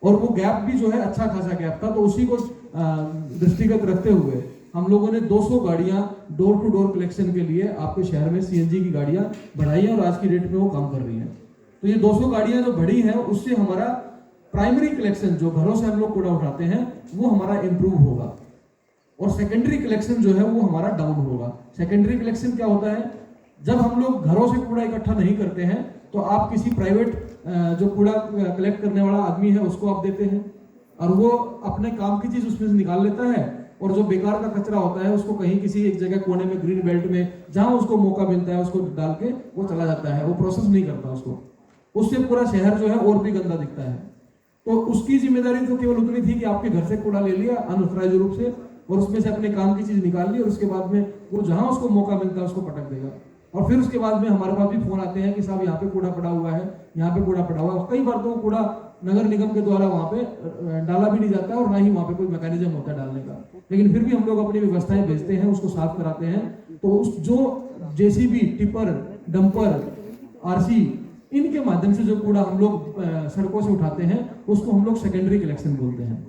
और वो गैप भी जो है अच्छा खासा गैप था। तो उसी को दृष्टिगत रखते हुए हम लोगों ने 200 गाड़ियां डोर टू डोर कलेक्शन के लिए आपके शहर में सीएनजी की गाड़ियां बढ़ाई हैं और आज की डेट में वो काम कर रही हैं। तो ये 200 गाड़ियां जो बढ़ी हैं उससे हमारा प्राइमरी कलेक्शन जो घरों से हम लोग कूड़ा उठाते हैं वो हमारा इंप्रूव होगा और सेकेंडरी कलेक्शन जो है वो हमारा डाउन होगा। सेकेंडरी कलेक्शन क्या होता है? जब हम लोग घरों से कूड़ा इकट्ठा नहीं करते हैं तो आप किसी प्राइवेट जो कूड़ा कलेक्ट करने वाला आदमी है उसको आप देते हैं और वो अपने काम की चीज उसमें से निकाल लेता है और जो बेकार का कचरा होता है उसको कहीं किसी एक जगह कोने में ग्रीन बेल्ट में जहां उसको मौका मिलता है उसको डाल के वो चला जाता है, वो प्रोसेस नहीं करता उसको। उससे पूरा शहर जो है और भी गंदा दिखता है। तो उसकी जिम्मेदारी तो केवल उतनी थी कि आपके घर से कूड़ा ले लिया अनऑथराइज्ड रूप से और उसमें से अपने काम की चीज निकाल ली और उसके बाद में वो जहां उसको मौका मिलता है उसको पटक देगा। और फिर उसके बाद में हमारे पास भी फोन आते हैं कि साहब यहाँ पे कूड़ा पड़ा हुआ है, यहाँ पे कूड़ा पड़ा हुआ है। कई बार तो कूड़ा नगर निगम के द्वारा वहाँ पे डाला भी नहीं जाता है और ना ही वहाँ पे कोई मैकेनिज्म होता है डालने का, लेकिन फिर भी हम लोग अपनी व्यवस्थाएं भेजते हैं, उसको साफ कराते हैं। तो उस जो जेसीबी, टिपर, डंपर, आरसी इनके माध्यम से जो कूड़ा हम लोग सड़कों से उठाते हैं उसको हम लोग सेकेंडरी कलेक्शन बोलते हैं।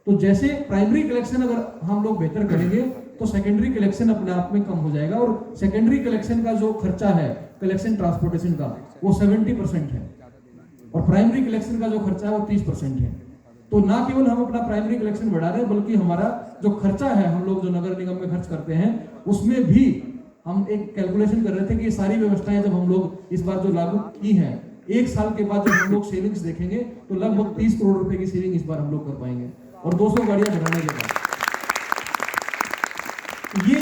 तो जैसे प्राइमरी कलेक्शन अगर हम लोग बेहतर करेंगे तो सेकेंडरी कलेक्शन अपने आप में कम हो जाएगा और सेकेंडरी कलेक्शन का जो खर्चा है कलेक्शन ट्रांसपोर्टेशन का वो 70% है और प्राइमरी कलेक्शन का जो खर्चा है वो 30% है। तो ना केवल हम अपना प्राइमरी कलेक्शन बढ़ा रहे हैं बल्कि हमारा जो खर्चा है हम लोग जो नगर निगम में खर्च करते हैं उसमें भी हम एक कैलकुलेशन कर रहे थे कि ये सारी व्यवस्थाएं जब हम लोग इस बार जो लागू की हैं 1 साल के बाद जब हम लोग सेविंग्स देखेंगे तो लगभग 30 करोड़ रुपए की सेविंग इस बार हम लोग कर पाएंगे और 200 गाड़ियां बढ़ाने के बाद। ये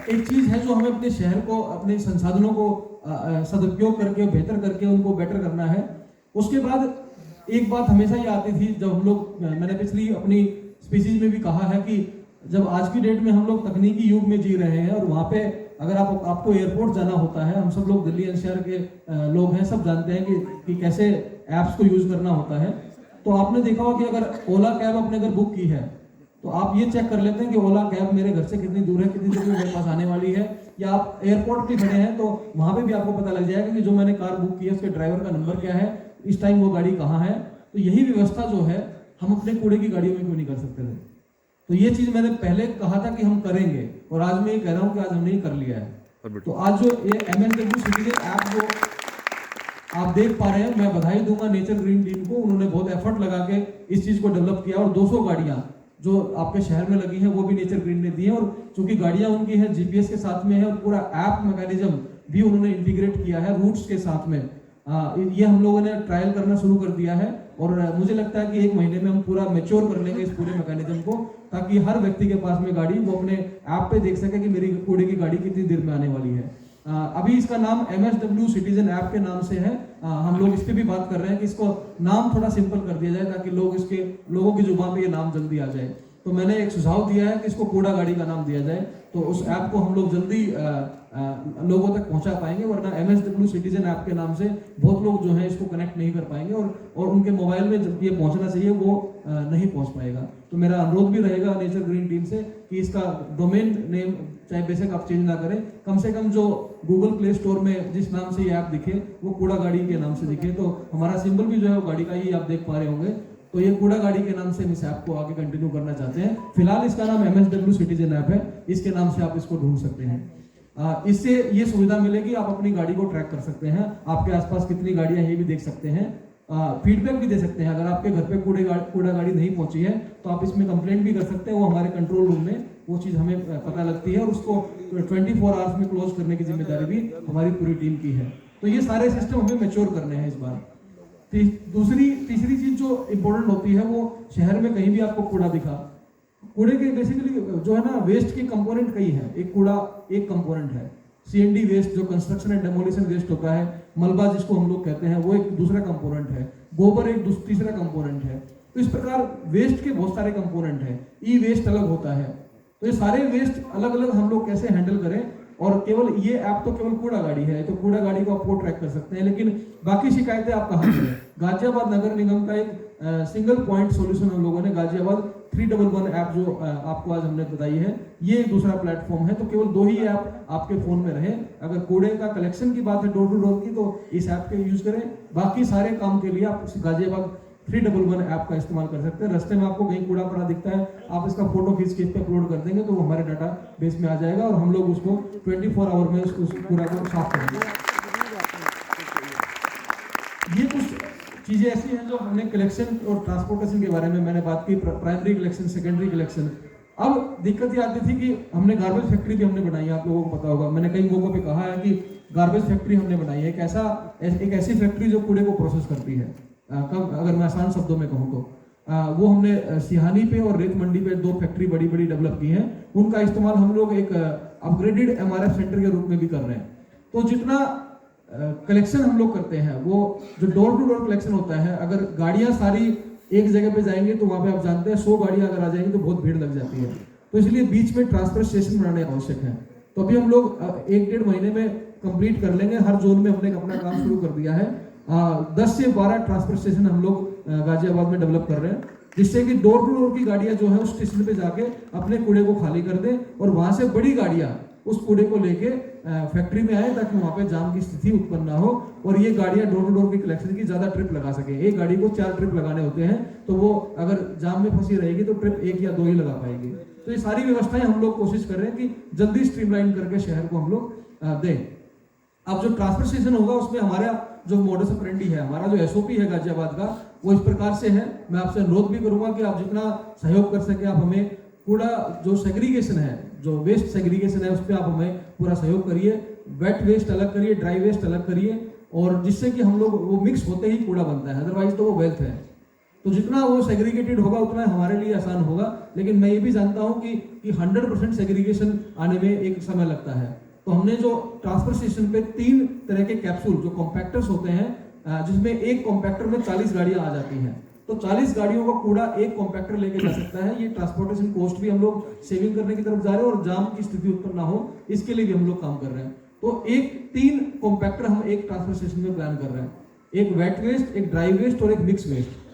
एक चीज है जो हमें अपने शहर को, अपने संसाधनों को सदुपयोग करके बेहतर करके उनको बेटर करना है। उसके बाद एक बात हमेशा ही आती थी जब हम लोग, मैंने पिछली अपनी स्पीचीज में भी कहा है कि जब आज की डेट में हम लोग तकनीकी युग में जी रहे हैं और वहाँ पे अगर आपको एयरपोर्ट जाना होता है, हम सब लोग दिल्ली एनसीआर के लोग हैं, सब जानते हैं कि कैसे ऐप्स को यूज करना होता है। तो आपने देखा होगा कि अगर ओला कैब आपने अगर बुक की है तो आप ये चेक कर लेते हैं कि ओला कैब मेरे घर से कितनी दूर है, कितनी देर में मेरे पास आने वाली है। या आप एयरपोर्ट पे खड़े हैं तो वहां पे भी आपको पता लग जाएगा कि जो मैंने कार बुक की है उसके ड्राइवर का नंबर क्या है, इस टाइम वो गाड़ी कहाँ है। तो यही व्यवस्था जो है हम अपने कूड़े की गाड़ियों में क्यों नहीं कर सकते थे? तो ये चीज मैंने पहले कहा था कि हम करेंगे और आज मैं ये कह रहा हूँ कि आज हमने कर लिया है। तो आज जो ये MSW सिटीजन ऐप जो आप देख पा रहे हैं, मैं बधाई दूंगा नेचर ग्रीन टीम को, उन्होंने बहुत एफर्ट लगा के इस चीज को डेवलप किया और 200 गाड़ियां जो आपके शहर में लगी हैं वो भी नेचर ग्रीन ने दी है। और चूंकि गाड़ियां उनकी हैं जीपीएस के साथ में है और पूरा ऐप मैकेनिज्म भी उन्होंने इंटीग्रेट किया है रूट्स के साथ में। ये हम लोगों ने ट्रायल करना शुरू कर दिया है और मुझे लगता है कि 1 महीने में हम पूरा मैच्योर कर लेंगे इस पूरे मैकेनिज्म को, ताकि हर व्यक्ति के पास में गाड़ी वो अपने ऐप पे देख सके कि मेरी कूड़े की गाड़ी कितनी देर में आने वाली है। अभी इसका नाम MSW सिटीजन ऐप के नाम से है। हम लोग इस पे भी बात कर रहे हैं कि इसको नाम थोड़ा सिंपल कर दिया जाए ताकि लोगों की जुबान पे ये नाम जल्दी आ जाए। तो मैंने एक सुझाव दिया है कि इसको कूड़ा गाड़ी का नाम दिया जाए, तो उस ऐप को हम लोग जल्दी लोगों तक पहुंचा पाएंगे, वरना MSW सिटीजन ऐप के नाम से बहुत लोग जो है इसको कनेक्ट नहीं कर पाएंगे और उनके मोबाइल में जब ये पहुंचना चाहिए वो नहीं पहुंच पाएगा। तो मेरा अनुरोध भी रहेगा नेचर ग्रीन टीम से कि इसका डोमेन नेम चाहे बेशक आप चेंज ना करें, कम से कम जो गूगल प्ले स्टोर में जिस नाम से ये ऐप दिखे वो कूड़ा गाड़ी के नाम से दिखे। तो हमारा सिंबल भी जो है वो गाड़ी का ही आप देख पा रहे होंगे। तो ये कूड़ा गाड़ी के नाम से इस ऐप को आगे कंटिन्यू करना चाहते हैं। फिलहाल इसका नाम MSW सिटीजन ऐप है, इसके नाम से आप इसको ढूंढ सकते हैं। इससे ये सुविधा मिलेगी, आप अपनी गाड़ी को ट्रैक कर सकते हैं, आपके आसपास कितनी गाड़ियां हैं ये भी देख सकते हैं, फीडबैक भी दे सकते हैं। अगर आपके घर पे कूड़ा गाड़ी नहीं पहुंची है तो आप इसमें कंप्लेंट भी कर सकते हैं, वो हमारे कंट्रोल रूम में वो चीज़ हमें पता लगती है और उसको 24 आवर्स में क्लोज करने की जिम्मेदारी भी हमारी पूरी टीम की है। तो ये सारे सिस्टम हमें मैच्योर करने हैं इस बार। तीसरी चीज जो इम्पोर्टेंट होती है वो शहर में कहीं भी आपको कूड़ा दिखा, कूड़े के बेसिकली जो है ना वेस्ट के कंपोनेंट कई है, एक कूड़ा एक कंपोनेंट है, CND वेस्ट जो कंस्ट्रक्शन एंड डेमोलिशन वेस्ट होता है, मलबा जिसको हम लोग कहते हैं वो एक दूसरा कंपोनेंट है, गोबर एक तीसरा कंपोनेंट है। तो इस प्रकार वेस्ट के बहुत सारे कंपोनेंट है, ई वेस्ट अलग होता है। तो ये सारे वेस्ट अलग अलग हम लोग कैसे हैंडल करें, और केवल ये ऐप तो केवल कूड़ा गाड़ी है, तो कूड़ा गाड़ी को आपको ट्रैक कर सकते हैं, लेकिन बाकी शिकायतें आप कहाँ करें। गाजियाबाद नगर निगम का एक सिंगल पॉइंट सॉल्यूशन हम लोगों ने गाजियाबाद 311 ऐप जो आपको आज हमने बताई है, ये एक दूसरा प्लेटफॉर्म है। तो केवल 2 ही ऐप आपके फोन में रहे। अगर कूड़े का कलेक्शन की बात है डोर टू डोर की, तो इस ऐप के यूज करें। बाकी सारे काम के लिए आप गाजियाबाद 311 ऐप का इस्तेमाल कर सकते हैं। रास्ते में आपको कहीं कूड़ा पड़ा दिखता है, आप इसका फोटो खींच के इस पे अपलोड कर देंगे तो वो हमारे डाटा बेस में आ जाएगा और हम लोग उसको 24 आवर में उस कूड़ा को साफ करेंगे। ये कुछ चीजें ऐसी हैं जो हमने कलेक्शन और ट्रांसपोर्टेशन के बारे में मैंने बात की, प्राइमरी कलेक्शन, सेकेंडरी कलेक्शन। अब दिक्कत ये आती थी कि हमने गार्बेज फैक्ट्री भी हमने बनाई है, आप लोगों को पता होगा, मैंने कई मौकों पे कहा है कि गार्बेज फैक्ट्री हमने बनाई है, एक ऐसी फैक्ट्री जो कूड़े को प्रोसेस करती है। अगर मैं आसान शब्दों में कहूँ तो वो हमने सिहानी पे और रेत मंडी पे 2 फैक्ट्री बड़ी बड़ी डेवलप की हैं। उनका इस्तेमाल हम लोग एक अपग्रेडेड MRF सेंटर के रूप में भी कर रहे हैं। तो जितना कलेक्शन हम लोग करते हैं, वो जो डोर टू डोर कलेक्शन होता है, अगर गाड़ियां सारी एक जगह पे जाएंगे तो वहां पे आप जानते हैं 100 गाड़ियां अगर आ जाएंगी तो बहुत भीड़ लग जाती है। तो इसलिए बीच में ट्रांसफर स्टेशन बनाने आवश्यक है। तो अभी हम लोग 1-1.5 महीने में कंप्लीट कर लेंगे। हर जोन में हमने अपना काम शुरू कर दिया है। 10 से 12 ट्रांसफर स्टेशन हम लोग गाजियाबाद में डेवलप कर रहे हैं, जिससे कि डोर टू डोर की गाड़ियां जो है उस स्टेशन पे जाके अपने कूड़े को खाली कर दें और वहां से बड़ी गाड़ियां उस कूड़े को लेके फैक्ट्री में आए, ताकि वहां पे जाम की स्थिति उत्पन्न ना हो और ये गाड़ियां डोर टू डोर की कलेक्शन की ज्यादा ट्रिप लगा सके। एक गाड़ी को 4 ट्रिप लगाने होते हैं, तो वो अगर जाम में फंसी रहेगी तो ट्रिप 1 या 2 ही लगा पाएगी। तो ये सारी व्यवस्थाएं हम लोग कोशिश कर रहे हैं कि जल्दी स्ट्रीमलाइन करके शहर को हम लोग दें। अब जो ट्रांसफर स्टेशन होगा उसमें हमारा जो मॉडस ऑपरेंडी है, हमारा जो SOP है गाजियाबाद का, वो इस प्रकार से है। मैं आपसे अनुरोध भी करूंगा कि आप जितना सहयोग कर सके आप हमें कूड़ा जो सेग्रीगेशन है, जो वेस्ट सेग्रीगेशन है, उस पर आप हमें पूरा सहयोग करिए। वेट वेस्ट अलग करिए, ड्राई वेस्ट अलग करिए, और जिससे कि हम लोग वो मिक्स होते ही कूड़ा बनता है, अदरवाइज तो वो वेल्थ है। तो जितना वो सेग्रीगेटेड होगा उतना हमारे लिए आसान होगा। लेकिन मैं ये भी जानता हूँ कि 100% सेग्रीगेशन आने में एक समय लगता है। तो हमने जो ट्रांसफर स्टेशन पे 3 तरह के कैप्सूल जो कॉम्पैक्टर्स होते हैं, जिसमें एक कॉम्पैक्टर में 40 गाड़ियां आ जाती हैं, तो 40 गाड़ियों का कूड़ा एक कॉम्पैक्टर लेके जा सकता है। ये ट्रांसपोर्टेशन कॉस्ट भी हम लोग सेविंग करने की तरफ जा रहे हैं और जाम की स्थिति उत्पन्न ना हो, इसके लिए भी हम लोग काम कर रहे हैं। तो 3 कॉम्पैक्टर हम एक ट्रांसफर स्टेशन में प्लान कर रहे हैं, एक वेट वेस्ट, एक ड्राई वेस्ट और एक मिक्स वेस्ट।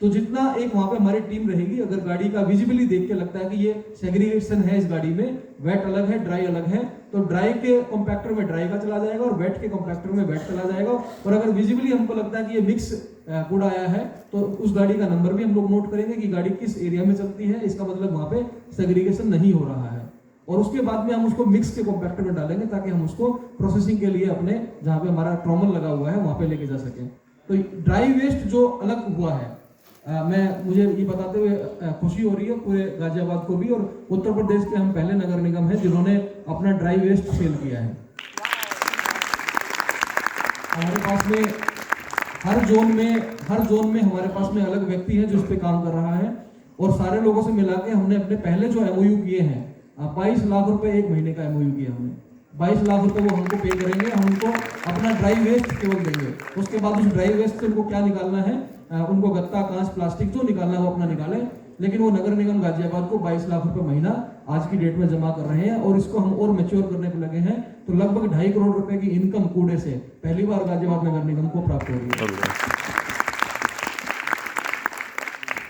तो जितना एक वहां पे हमारी टीम रहेगी, अगर गाड़ी का विजिबली देख के लगता है कि ये सेग्रीगेशन है, इस गाड़ी में वेट अलग है, ड्राई अलग है, तो ड्राई के कॉम्पैक्टर में ड्राई का चला जाएगा और वेट के कॉम्पैक्टर में वेट चला जाएगा। और अगर विजिबली हमको लगता है कि ये मिक्स कूड़ा आया है, तो उस गाड़ी का नंबर भी हम लोग नोट करेंगे कि गाड़ी किस एरिया में चलती है, इसका मतलब वहां पे सेग्रीगेशन नहीं हो रहा है। और उसके बाद में हम उसको मिक्स के कॉम्पैक्टर में डालेंगे, ताकि हम उसको प्रोसेसिंग के लिए अपने जहाँ पे हमारा ट्रॉमल लगा हुआ है वहां पे लेके जा सकें। तो ड्राई वेस्ट जो अलग हुआ है, मुझे ये बताते हुए खुशी हो रही है पूरे गाजियाबाद को भी, और उत्तर प्रदेश के हम पहले नगर निगम है जिन्होंने अपना ड्राई वेस्ट सेल किया है। हमारे पास में हर जोन में हमारे पास में अलग व्यक्ति है जो इस पे काम कर रहा है, और सारे लोगों से मिला के हमने अपने पहले जो MOU किए हैं, 22 लाख रुपए 1 महीने का MOU किया हमने। 22 लाख रुपए वो हमको पे करेंगे, हम उनको अपना ड्राई वेस्ट केवल देंगे। उसके बाद उस ड्राई वेस्ट से उनको क्या निकालना है, उनको गत्ता, कांच, प्लास्टिक जो निकालना है वो अपना निकालें, लेकिन वो नगर निगम गाजियाबाद को 22 लाख रुपए महीना आज की डेट में जमा कर रहे हैं, और इसको हम और मैच्योर करने पे लगे हैं। तो लगभग 2.5 करोड़ रुपए की इनकम कूड़े से पहली बार गाजियाबाद नगर निगम को प्राप्त हो रही है।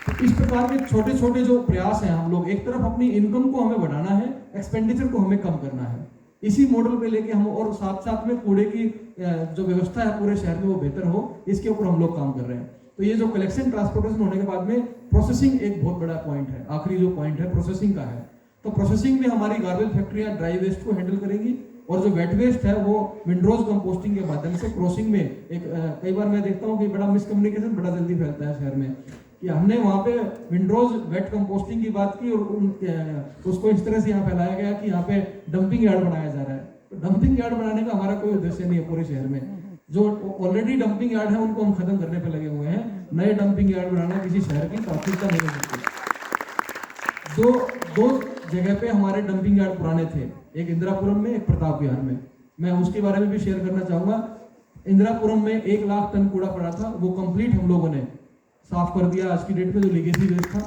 तो इस प्रकार के छोटे छोटे जो प्रयास हैं, हम लोग एक तरफ अपनी इनकम को हमें बढ़ाना है, एक्सपेंडिचर को हमें कम करना है, इसी मॉडल पे लेके हम, और साथ साथ में कूड़े की जो व्यवस्था है पूरे शहर में वो बेहतर हो, इसके ऊपर हम लोग काम कर रहे हैं। तो ये जो कलेक्शन ट्रांसपोर्टेशन होने के बाद में प्रोसेसिंग एक बहुत बड़ा पॉइंट है, आखिरी जो पॉइंट है प्रोसेसिंग का है। तो प्रोसेसिंग में हमारी गार्बेज फैक्ट्रियां ड्राई वेस्ट को हैंडल करेंगी, और जो वेट वेस्ट है वो विंडरोज कंपोस्टिंग के माध्यम से क्रॉसिंग में कई बार मैं देखता हूँ कि बड़ा मिसकम्युनिकेशन बड़ा जल्दी फैलता है शहर में, कि हमने वहाँ पे विंडरोज वेट कंपोस्टिंग की बात की और उसको इस तरह से यहाँ फैलाया गया कि यहाँ पे डंपिंग यार्ड बनाया जा रहा है। तो डंपिंग यार्ड बनाने का हमारा कोई उद्देश्य नहीं है पूरे शहर में। जो ऑलरेडी डंपिंग यार्ड है उनको हम खत्म करने पे लगे हुए हैं, नए डंपिंग यार्ड बनाना किसी शहर की प्राथमिकता नहीं हो सकती। दो जगह पे हमारे डंपिंग यार्ड पुराने थे, एक इंदिरापुरम में, एक प्रताप विहार में। मैं उसके बारे में भी शेयर करना चाहूंगा। इंदिरापुरम में 1 लाख टन कूड़ा पड़ा था, वो कंप्लीट हम लोगों ने साफ कर दिया आज की डेट में, जो लीगेसी वेस्ट था।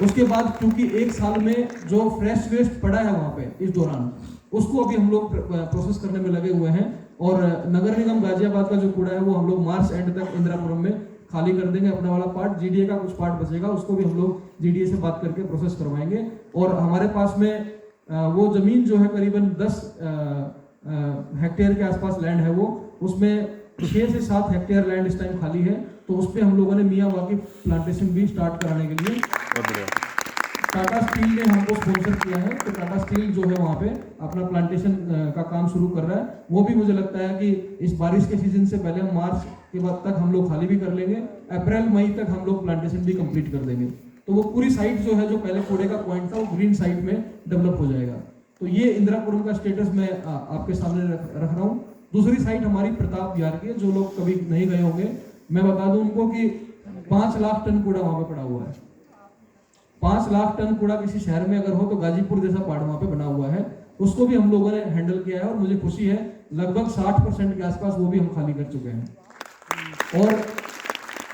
उसके बाद क्योंकि 1 साल में जो फ्रेश वेस्ट पड़ा है वहां पे इस दौरान, उसको अभी हम लोग प्रोसेस करने में लगे हुए हैं, और नगर निगम गाजियाबाद का जो कूड़ा है वो हम लोग मार्च एंड तक इंदिरापुरम में खाली कर देंगे अपना वाला पार्ट। GDA का कुछ पार्ट बचेगा, उसको भी हम लोग GDA से बात करके प्रोसेस करवाएंगे। और हमारे पास में वो जमीन जो है करीबन 10 हेक्टेयर के आसपास लैंड है, वो उसमें 6 से 7 हेक्टेयर लैंड इस टाइम खाली है। तो तो उस पर हम लोगों ने मियावाकी प्लांटेशन भी स्टार्ट कराने के लिए टाटा स्टील ने हमको स्पॉन्सर किया है। तो टाटा स्टील जो है वहाँ पे अपना प्लांटेशन का काम शुरू कर रहा है। वो भी मुझे लगता है कि इस बारिश के सीजन से पहले हम मार्च के बाद तक हम लोग खाली भी कर लेंगे, अप्रैल मई तक हम लोग प्लांटेशन भी कंप्लीट कर देंगे। तो वो पूरी साइट जो है, जो पहले कूड़े का पॉइंट था, वो ग्रीन साइट में डेवलप हो जाएगा। तो ये इंदिरापुरम का स्टेटस मैं आपके सामने रख रहा हूँ। दूसरी साइट हमारी प्रताप विहार की है। जो लोग कभी नहीं गए होंगे, मैं बता दूं उनको कि 5 लाख टन कूड़ा वहां पे पड़ा हुआ है। 5 लाख टन कूड़ा किसी शहर में अगर हो तो गाजीपुर जैसा पहाड़ वहां पे बना हुआ है। उसको भी हम लोगों ने हैंडल किया है और मुझे खुशी है लगभग 60% के आसपास वो भी हम खाली कर चुके हैं। और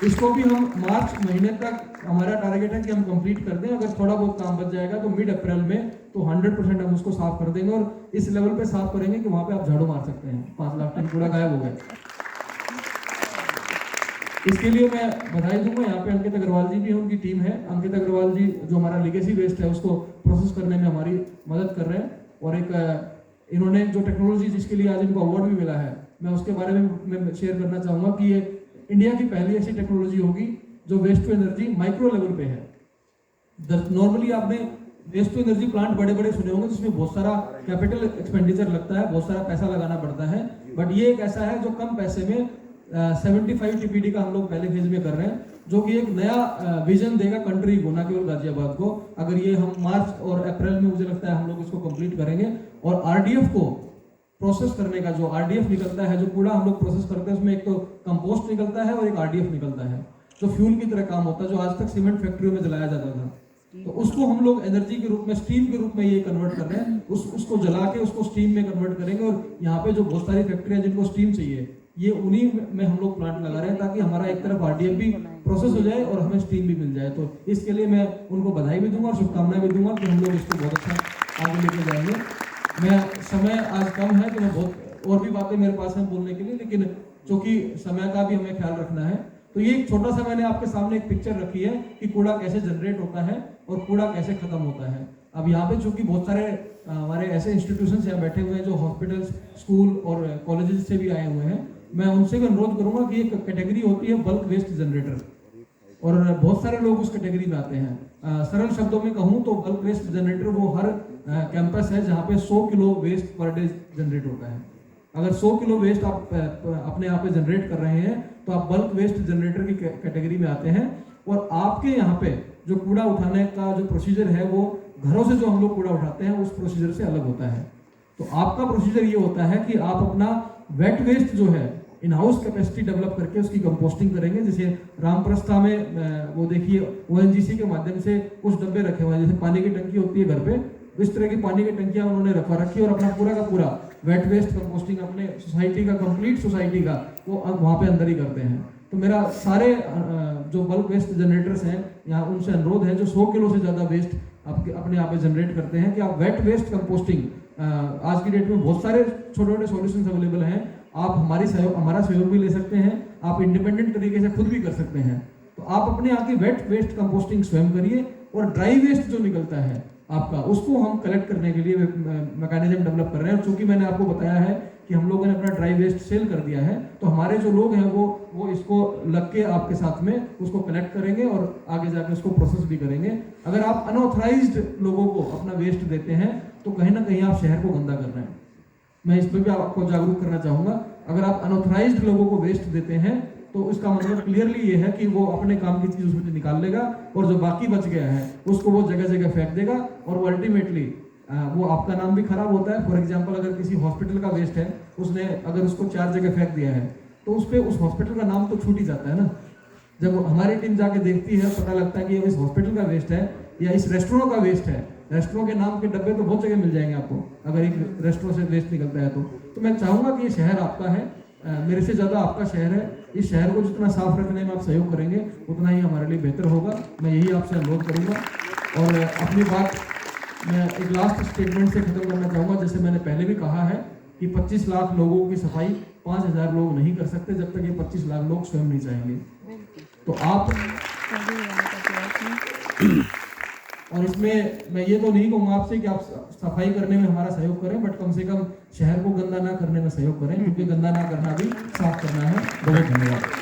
इसको भी हम मार्च महीने तक, हमारा टारगेट है कि हम कंप्लीट कर दें। अगर थोड़ा बहुत काम बच जाएगा तो मिड अप्रैल में तो 100% हम उसको साफ कर देंगे और इस लेवल पे साफ करेंगे कि वहां पे आप झाड़ू मार सकते हैं। 5 लाख टन कूड़ा गायब हो गया। इसके लिए मैं बधाई दूंगा। यहाँ पे अंकित अग्रवाल जी भी हैं, उनकी टीम है। अंकित अग्रवाल जी जो हमारा लेगेसी वेस्ट है उसको प्रोसेस करने में हमारी मदद कर रहे हैं। और एक इन्होंने जो टेक्नोलॉजी जिसके लिए आज इनको अवार्ड भी मिला है, मैं उसके बारे में मैं शेयर करना चाहूंगा कि ये इंडिया की पहली ऐसी टेक्नोलॉजी होगी जो waste to energy micro level पे है। नॉर्मली आपने वेस्ट टू एनर्जी प्लांट बड़े बड़े सुने होंगे जिसमें बहुत सारा कैपिटल एक्सपेंडिचर लगता है, बहुत सारा पैसा लगाना पड़ता है। बट ये एक ऐसा है जो कम पैसे में 75 टीपीडी का हम लोग पहले फेज में कर रहे हैं, जो कि एक नया विजन देगा कंट्री को, ना केवल गाजियाबाद को। अगर ये हम मार्च और अप्रैल में मुझे लगता है हम लोग इसको कंप्लीट करेंगे। और आरडीएफ को प्रोसेस करने का जो आरडीएफ निकलता है, जो कूड़ा हम लोग प्रोसेस करते हैं, उसमें एक तो कंपोस्ट निकलता है और एक आरडीएफ निकलता है जो फ्यूल की तरह काम होता है, जो आज तक सीमेंट फैक्ट्रियों में जलाया जाता था। तो उसको हम लोग एनर्जी के रूप में, स्टीम के रूप में ये कन्वर्ट कर रहे हैं। उसको जला के उसको स्टीम में कन्वर्ट करेंगे। और यहाँ पे जो बहुत सारी फैक्ट्रियां जिनको स्टीम चाहिए, ये उन्हीं में हम लोग प्लांट लगा रहे हैं ताकि हमारा एक तरफ आरडीएफ भी प्रोसेस हो जाए और हमें स्टीम भी मिल जाए। तो इसके लिए मैं उनको बधाई भी दूंगा और शुभकामनाएं भी दूंगा कि हम लोग इसको बहुत अच्छा आगे लेके जाएंगे। मैं समय आज कम है तो मैं बहुत और भी बातें मेरे पास हैं बोलने के लिए, लेकिन चूंकि समय का भी हमें ख्याल रखना है, तो ये एक छोटा सा मैंने आपके सामने एक पिक्चर रखी है कि कूड़ा कैसे जनरेट होता है और कूड़ा कैसे खत्म होता है। अब यहाँ पे चूंकि बहुत सारे हमारे ऐसे इंस्टीट्यूशंस यहाँ बैठे हुए हैं जो हॉस्पिटल्स, स्कूल और कॉलेजेस से भी आए हुए हैं, मैं उनसे भी अनुरोध करूंगा कि एक कैटेगरी होती है बल्क वेस्ट जनरेटर, और बहुत सारे लोग उस कैटेगरी में आते हैं। सरल शब्दों में कहूँ तो बल्क वेस्ट जनरेटर वो हर कैंपस है जहाँ पे 100 kilo waste per day generate होता है। अगर 100 किलो वेस्ट आप अपने यहाँ पे जनरेट कर रहे हैं तो आप बल्क वेस्ट जनरेटर की कैटेगरी में आते हैं। और आपके यहाँ पे जो कूड़ा उठाने का जो प्रोसीजर है वो घरों से जो हम लोग कूड़ा उठाते हैं उस प्रोसीजर से अलग होता है। तो आपका प्रोसीजर ये होता है कि आप अपना वेट वेस्ट जो है इन हाउस कैपेसिटी डेवलप करके उसकी कंपोस्टिंग करेंगे। जैसे रामप्रस्था में वो देखिए ओएनजीसी के माध्यम से कुछ डब्बे रखे हुए हैं, जैसे पानी की टंकी होती है घर पे, इस तरह की पानी की टंकियां उन्होंने रखवा रखी है और अपना पूरा का पूरा वेट वेस्ट कंपोस्टिंग अपने सोसाइटी का, कंप्लीट सोसाइटी का वो वहाँ पे अंदर ही करते हैं। तो मेरा सारे जो बल्क वेस्ट जनरेटर्स हैं यहाँ उनसे अनुरोध है जो 100 किलो से ज़्यादा वेस्ट आपके अपने यहाँ पे जनरेट करते हैं कि आप वेट वेस्ट कंपोस्टिंग, आज की डेट में बहुत सारे छोटे छोटे सॉल्यूशंस अवेलेबल हैं। आप हमारा सहयोग भी ले सकते हैं, आप इंडिपेंडेंट तरीके से खुद भी कर सकते हैं। तो आप अपने यहाँ की वेट वेस्ट कंपोस्टिंग स्वयं करिए और ड्राई वेस्ट जो निकलता है आपका, उसको हम कलेक्ट करने के लिए मैकेनिज्म डेवलप कर रहे हैं। और चूंकि मैंने आपको बताया है कि हम लोगों ने अपना ड्राई वेस्ट सेल कर दिया है, तो हमारे जो लोग हैं वो इसको लग के आपके साथ में उसको कलेक्ट करेंगे और आगे जाके उसको प्रोसेस भी करेंगे। अगर आप अनऑथराइज्ड लोगों को अपना वेस्ट देते हैं तो कहीं ना कहीं आप शहर को गंदा कर रहे हैं। मैं इस पर भी आपको जागरूक करना चाहूंगा। अगर आप अनऑथराइज्ड लोगों को वेस्ट देते हैं तो इसका मतलब क्लियरली ये है कि वो अपने काम की चीज उसमें से निकाल लेगा और जो बाकी बच गया है उसको वो जगह जगह फेंक देगा और वो अल्टीमेटली वो आपका नाम भी खराब होता है। फॉर एग्जाम्पल, अगर किसी हॉस्पिटल का वेस्ट है, उसने अगर उसको 4 जगह फेंक दिया है तो उस पर उस हॉस्पिटल का नाम तो छूट ही जाता है ना। जब हमारी टीम जाके देखती है, पता लगता है कि इस हॉस्पिटल का वेस्ट है या इस रेस्टोरेंट का वेस्ट है। रेस्टोरेंट के नाम के डब्बे तो बहुत जगह मिल जाएंगे आपको अगर एक रेस्टोरेंट से वेस्ट निकलता है तो मैं चाहूंगा कि ये शहर आपका है, मेरे से ज़्यादा आपका शहर है। इस शहर को जितना साफ रखने में आप सहयोग करेंगे उतना ही हमारे लिए बेहतर होगा। मैं यही आपसे अनुरोध करूंगा। और अपनी बात मैं एक लास्ट स्टेटमेंट से खत्म करना चाहूँगा। जैसे मैंने पहले भी कहा है कि 25 लाख लोगों की सफाई 5000 लोग नहीं कर सकते जब तक ये 25 लाख लोग स्वयं नहीं चाहेंगे। तो आप और इसमें मैं ये तो नहीं कहूँगा आपसे कि आप सफाई करने में हमारा सहयोग करें, बट कम से कम शहर को गंदा ना करने में सहयोग करें, क्योंकि गंदा ना करना भी साफ करना है। बहुत धन्यवाद।